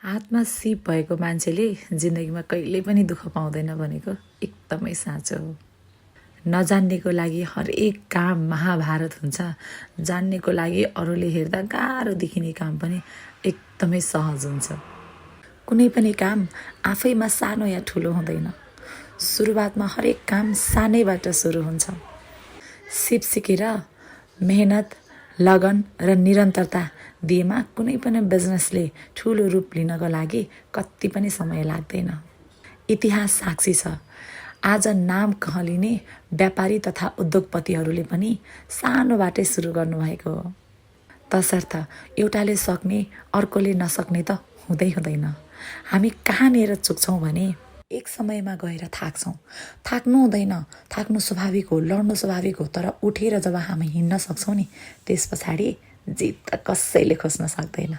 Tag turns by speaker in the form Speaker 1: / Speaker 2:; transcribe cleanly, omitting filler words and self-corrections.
Speaker 1: हातमा सिप भएको मान्छेले जिन्दगीमा कहिल्यै पनि दुःख पाउँदैन भनेको एकदमै साँचो हो। नजान्नेको लागि हरेक काम महाभारत हुन्छ। जान्नेको लागि अरूले हेर्दा गाह्रो देखिने काम पनि एकदमै सहज हुन्छ। कुनै पनि काम आफैमा सानो या ठुलो हुँदैन। सुरुवातमा हरेक काम सानैबाट सुरु हुन्छ। सिप सिकेर मेहनत, लगन र निरन्तरता दिएमा कुनै पनि बिजनेसले ठुलो रूप लिनको लागि कति पनि समय लाग्दैन। इतिहास साक्षी छ। आज नाम कहलिने व्यापारी तथा उद्योगपतिहरूले पनि सानोबाटै सुरु गर्नुभएको हो। तसर्थ एउटाले सक्ने अर्कोले नसक्ने त हुँदैन। हामी कहाँनिर चुक्छौँ भने एक समयमा गएर थाक्छौँ। थाक्नु हुँदैन, थाक्नु स्वाभाविक हो, लड्नु स्वाभाविक हो। तर उठेर जब हामी हिँड्न सक्छौँ नि, त्यस पछाडि जित कसैले खोज्न सक्दैन।